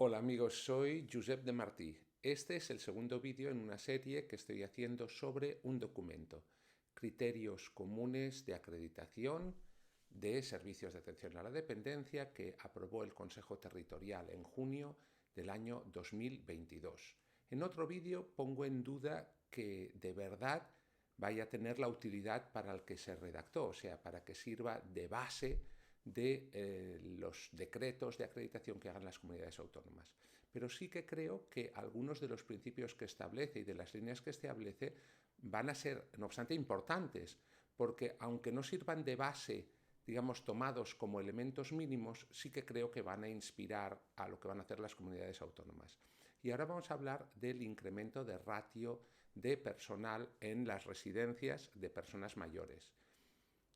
Hola amigos, soy Josep de Martí. Este es el segundo vídeo en una serie que estoy haciendo sobre un documento, Criterios Comunes de Acreditación de Servicios de Atención a la Dependencia, que aprobó el Consejo Territorial en junio del año 2022. En otro vídeo pongo en duda que de verdad vaya a tener la utilidad para el que se redactó, o sea, para que sirva de base de los decretos de acreditación que hagan las comunidades autónomas. Pero sí que creo que algunos de los principios que establece y de las líneas que establece van a ser, no obstante, importantes, porque aunque no sirvan de base, digamos, tomados como elementos mínimos, sí que creo que van a inspirar a lo que van a hacer las comunidades autónomas. Y ahora vamos a hablar del incremento de ratio de personal en las residencias de personas mayores.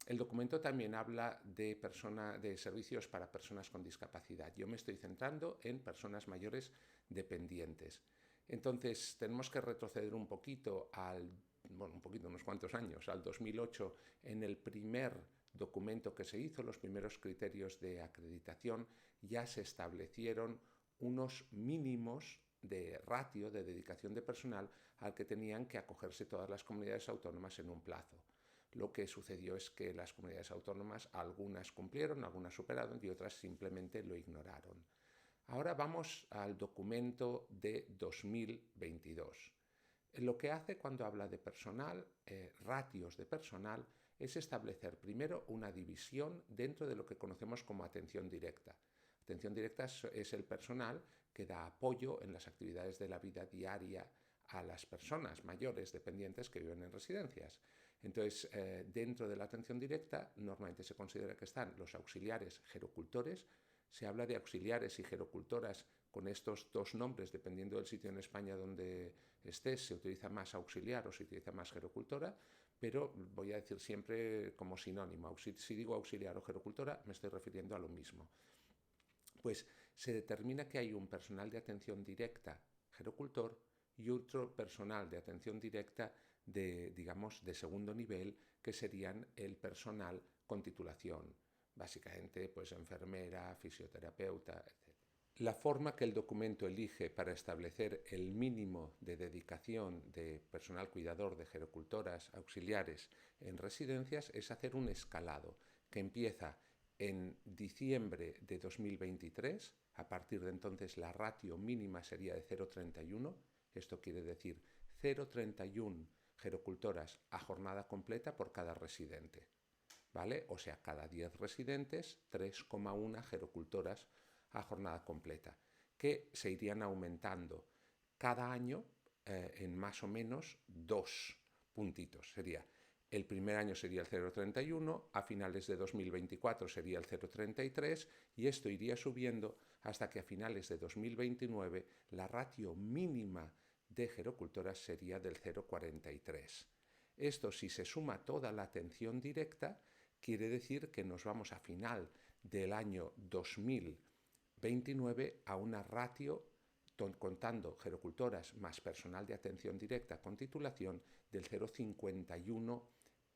El documento también habla de servicios para personas con discapacidad. Yo me estoy centrando en personas mayores dependientes. Entonces, tenemos que retroceder un poquito unos cuantos años, al 2008, en el primer documento que se hizo, los primeros criterios de acreditación, ya se establecieron unos mínimos de ratio, de dedicación de personal, al que tenían que acogerse todas las comunidades autónomas en un plazo. Lo que sucedió es que las comunidades autónomas, algunas cumplieron, algunas superaron y otras simplemente lo ignoraron. Ahora vamos al documento de 2022. Lo que hace cuando habla de personal, ratios de personal, es establecer primero una división dentro de lo que conocemos como atención directa. Atención directa es el personal que da apoyo en las actividades de la vida diaria a las personas mayores dependientes que viven en residencias. Entonces, dentro de la atención directa, normalmente se considera que están los auxiliares gerocultores. Se habla de auxiliares y gerocultoras con estos dos nombres, dependiendo del sitio en España donde estés, se utiliza más auxiliar o se utiliza más gerocultora, pero voy a decir siempre como sinónimo. Si digo auxiliar o gerocultora, me estoy refiriendo a lo mismo. Pues se determina que hay un personal de atención directa gerocultor y otro personal de atención directa digamos, de segundo nivel, que serían el personal con titulación, básicamente pues enfermera, fisioterapeuta, etc. La forma que el documento elige para establecer el mínimo de dedicación de personal cuidador de gerocultoras auxiliares en residencias es hacer un escalado que empieza en diciembre de 2023. A partir de entonces la ratio mínima sería de 0,31. Esto quiere decir 0,31 gerocultoras a jornada completa por cada residente, ¿vale? O sea, cada 10 residentes, 3,1 gerocultoras a jornada completa, que se irían aumentando cada año en más o menos 2 puntitos. El primer año sería el 0,31, a finales de 2024 sería el 0,33 y esto iría subiendo hasta que a finales de 2029 la ratio mínima de gerocultoras sería del 0,43. Esto, si se suma toda la atención directa, quiere decir que nos vamos a final del año 2029 a una ratio, contando gerocultoras más personal de atención directa con titulación, del 0,51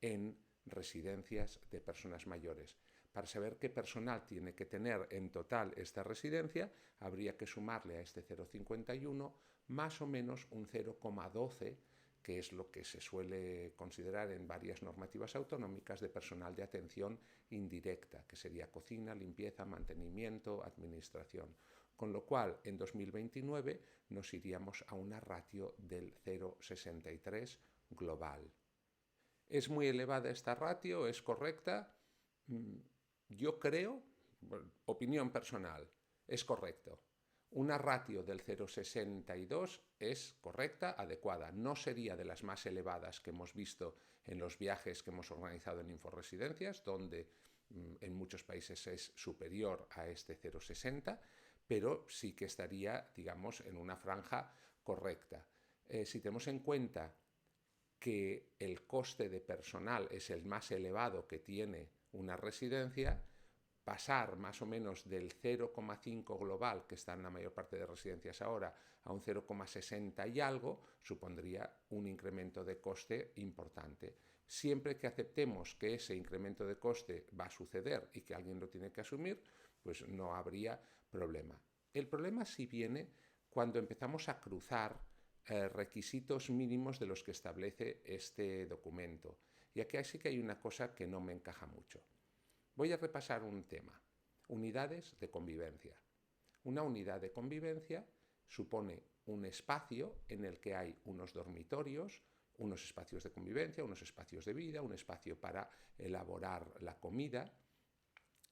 en residencias de personas mayores. Para saber qué personal tiene que tener en total esta residencia, habría que sumarle a este 0,51 más o menos un 0,12, que es lo que se suele considerar en varias normativas autonómicas de personal de atención indirecta, que sería cocina, limpieza, mantenimiento, administración. Con lo cual, en 2029 nos iríamos a una ratio del 0,63 global. ¿Es muy elevada esta ratio? ¿Es correcta? Yo creo, opinión personal, es correcto. Una ratio del 0,62 es correcta, adecuada. No sería de las más elevadas que hemos visto en los viajes que hemos organizado en Inforesidencias, donde en muchos países es superior a este 0,60, pero sí que estaría, digamos, en una franja correcta. Si tenemos en cuenta que el coste de personal es el más elevado que tiene una residencia, pasar más o menos del 0,5 global, que está en la mayor parte de residencias ahora, a un 0,60 y algo, supondría un incremento de coste importante. Siempre que aceptemos que ese incremento de coste va a suceder y que alguien lo tiene que asumir, pues no habría problema. El problema sí viene cuando empezamos a cruzar requisitos mínimos de los que establece este documento. Y aquí sí que hay una cosa que no me encaja mucho. Voy a repasar un tema. Unidades de convivencia. Una unidad de convivencia supone un espacio en el que hay unos dormitorios, unos espacios de convivencia, unos espacios de vida, un espacio para elaborar la comida,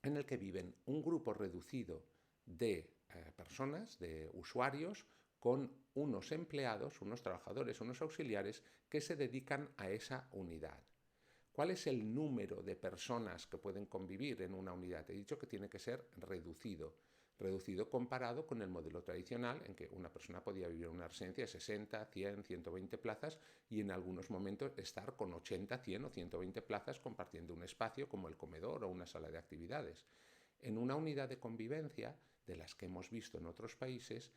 en el que viven un grupo reducido de personas, de usuarios, con unos empleados, unos trabajadores, unos auxiliares que se dedican a esa unidad. ¿Cuál es el número de personas que pueden convivir en una unidad? He dicho que tiene que ser reducido comparado con el modelo tradicional en que una persona podía vivir en una residencia de 60, 100, 120 plazas y en algunos momentos estar con 80, 100 o 120 plazas compartiendo un espacio como el comedor o una sala de actividades. En una unidad de convivencia, de las que hemos visto en otros países,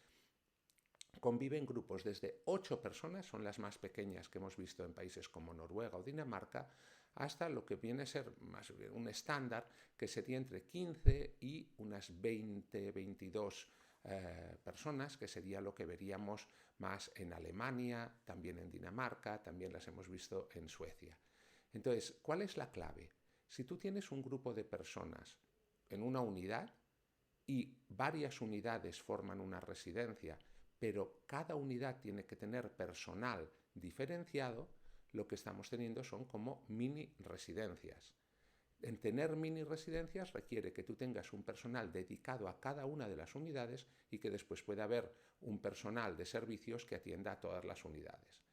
conviven grupos desde 8 personas, son las más pequeñas que hemos visto en países como Noruega o Dinamarca, hasta lo que viene a ser más un estándar que sería entre 15 y unas 20, 22 personas, que sería lo que veríamos más en Alemania, también en Dinamarca, también las hemos visto en Suecia. Entonces, ¿cuál es la clave? Si tú tienes un grupo de personas en una unidad y varias unidades forman una residencia, pero cada unidad tiene que tener personal diferenciado, lo que estamos teniendo son como mini residencias. En tener mini residencias requiere que tú tengas un personal dedicado a cada una de las unidades y que después pueda haber un personal de servicios que atienda a todas las unidades.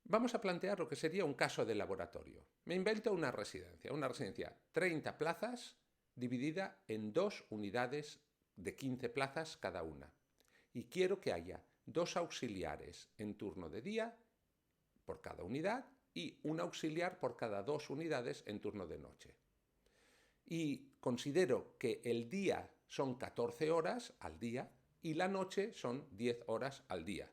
Vamos a plantear lo que sería un caso de laboratorio. Me invento una residencia 30 plazas dividida en 2 unidades de 15 plazas cada una. Y quiero que haya 2 auxiliares en turno de día por cada unidad y un auxiliar por cada 2 unidades en turno de noche. Y considero que el día son 14 horas al día y la noche son 10 horas al día.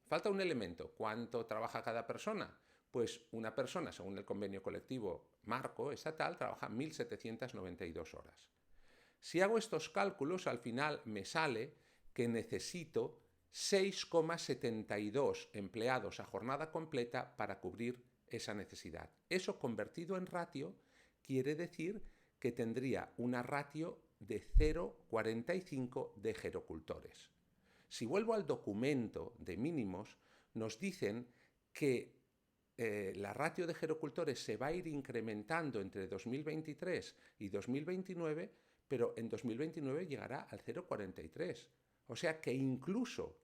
Falta un elemento. ¿Cuánto trabaja cada persona? Pues una persona, según el convenio colectivo marco estatal, trabaja 1.792 horas. Si hago estos cálculos, al final me sale que necesito 6,72 empleados a jornada completa para cubrir esa necesidad. Eso convertido en ratio quiere decir que tendría una ratio de 0,45 de gerocultores. Si vuelvo al documento de mínimos, nos dicen que la ratio de gerocultores se va a ir incrementando entre 2023 y 2029, pero en 2029 llegará al 0,43. O sea que incluso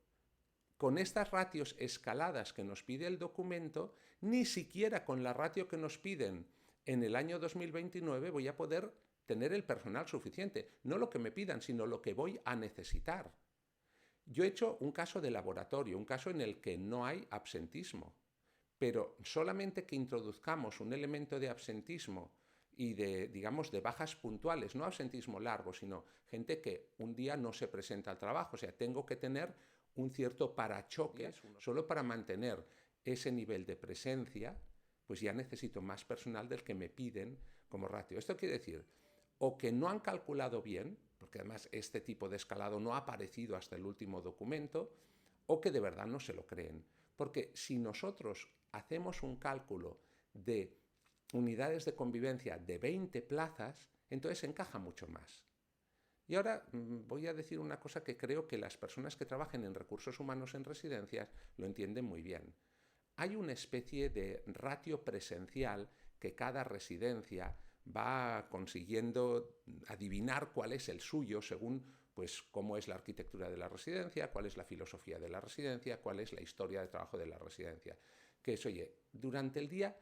con estas ratios escaladas que nos pide el documento, ni siquiera con la ratio que nos piden en el año 2029 voy a poder tener el personal suficiente. No lo que me pidan, sino lo que voy a necesitar. Yo he hecho un caso de laboratorio, un caso en el que no hay absentismo, pero solamente que introduzcamos un elemento de absentismo y de, digamos, de bajas puntuales, no absentismo largo, sino gente que un día no se presenta al trabajo, o sea, tengo que tener un cierto parachoques solo para mantener ese nivel de presencia, pues ya necesito más personal del que me piden como ratio. Esto quiere decir, o que no han calculado bien, porque además este tipo de escalado no ha aparecido hasta el último documento, o que de verdad no se lo creen. Porque si nosotros hacemos un cálculo de unidades de convivencia de 20 plazas, entonces encaja mucho más. Y ahora voy a decir una cosa que creo que las personas que trabajen en recursos humanos en residencias lo entienden muy bien. Hay una especie de ratio presencial que cada residencia va consiguiendo adivinar cuál es el suyo según pues cómo es la arquitectura de la residencia, cuál es la filosofía de la residencia, cuál es la historia de trabajo de la residencia. Que es, oye, durante el día,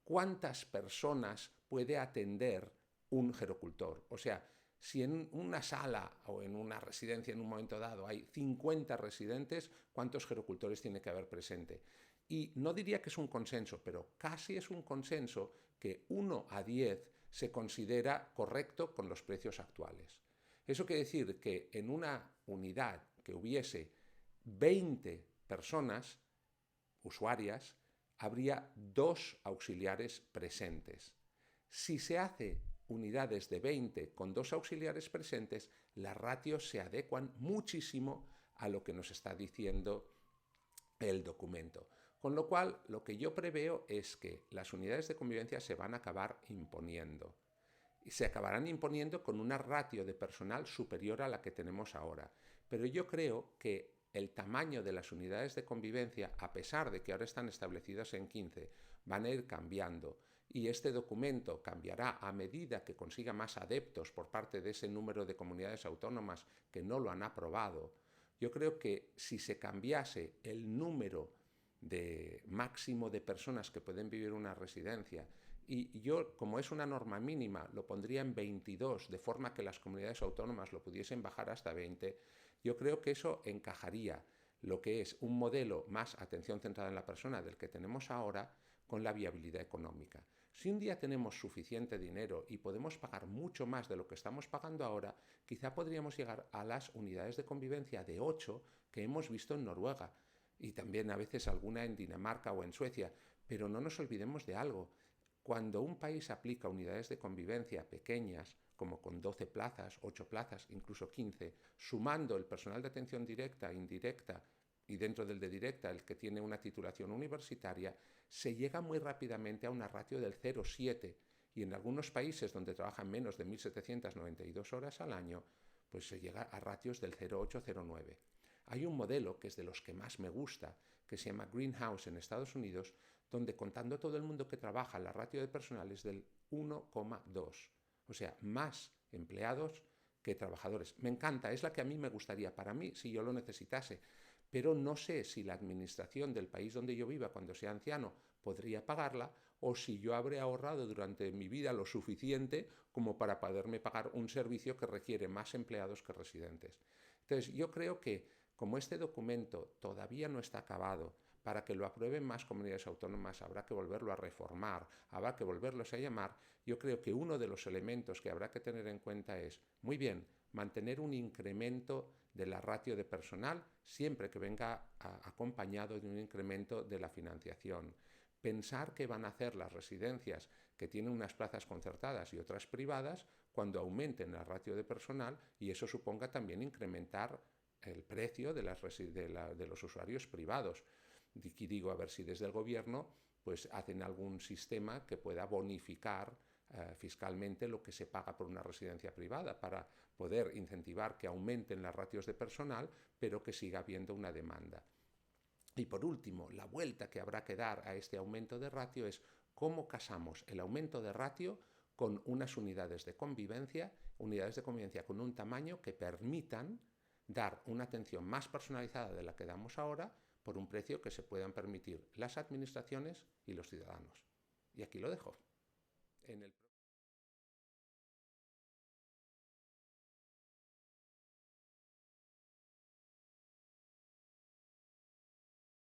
¿cuántas personas puede atender un gerocultor? O sea, si en una sala o en una residencia en un momento dado hay 50 residentes, ¿cuántos gerocultores tiene que haber presente? Y no diría que es un consenso, pero casi es un consenso que 1 a 10 se considera correcto con los precios actuales. Eso quiere decir que en una unidad que hubiese 20 personas usuarias, habría 2 auxiliares presentes. Si se hace unidades de 20 con 2 auxiliares presentes, las ratios se adecuan muchísimo a lo que nos está diciendo el documento. Con lo cual, lo que yo preveo es que las unidades de convivencia se van a acabar imponiendo. Y se acabarán imponiendo con una ratio de personal superior a la que tenemos ahora. Pero yo creo que el tamaño de las unidades de convivencia, a pesar de que ahora están establecidas en 15, van a ir cambiando. Y este documento cambiará a medida que consiga más adeptos por parte de ese número de comunidades autónomas que no lo han aprobado. Yo creo que si se cambiase el número de máximo de personas que pueden vivir en una residencia, y yo, como es una norma mínima, lo pondría en 22, de forma que las comunidades autónomas lo pudiesen bajar hasta 20, yo creo que eso encajaría lo que es un modelo más atención centrada en la persona del que tenemos ahora con la viabilidad económica. Si un día tenemos suficiente dinero y podemos pagar mucho más de lo que estamos pagando ahora, quizá podríamos llegar a las unidades de convivencia de 8 que hemos visto en Noruega y también a veces alguna en Dinamarca o en Suecia. Pero no nos olvidemos de algo. Cuando un país aplica unidades de convivencia pequeñas, como con 12 plazas, 8 plazas, incluso 15, sumando el personal de atención directa, indirecta y dentro del de directa el que tiene una titulación universitaria, se llega muy rápidamente a una ratio del 0,7 y en algunos países donde trabajan menos de 1.792 horas al año, pues se llega a ratios del 0,8-0,9. Hay un modelo que es de los que más me gusta, que se llama Greenhouse en Estados Unidos, donde contando todo el mundo que trabaja, la ratio de personal es del 1,2. O sea, más empleados que trabajadores. Me encanta, es la que a mí me gustaría para mí si yo lo necesitase, pero no sé si la administración del país donde yo viva cuando sea anciano podría pagarla o si yo habré ahorrado durante mi vida lo suficiente como para poderme pagar un servicio que requiere más empleados que residentes. Entonces, yo creo que como este documento todavía no está acabado, para que lo aprueben más comunidades autónomas habrá que volverlo a reformar, habrá que volverlos a llamar. Yo creo que uno de los elementos que habrá que tener en cuenta es, muy bien, mantener un incremento de la ratio de personal siempre que venga acompañado de un incremento de la financiación. Pensar qué van a hacer las residencias que tienen unas plazas concertadas y otras privadas cuando aumenten la ratio de personal y eso suponga también incrementar el precio de los usuarios privados. Aquí digo, a ver si desde el gobierno pues hacen algún sistema que pueda bonificar fiscalmente lo que se paga por una residencia privada para poder incentivar que aumenten las ratios de personal, pero que siga habiendo una demanda. Y por último, la vuelta que habrá que dar a este aumento de ratio es cómo casamos el aumento de ratio con unas unidades de convivencia con un tamaño que permitan dar una atención más personalizada de la que damos ahora por un precio que se puedan permitir las administraciones y los ciudadanos. Y aquí lo dejo. En el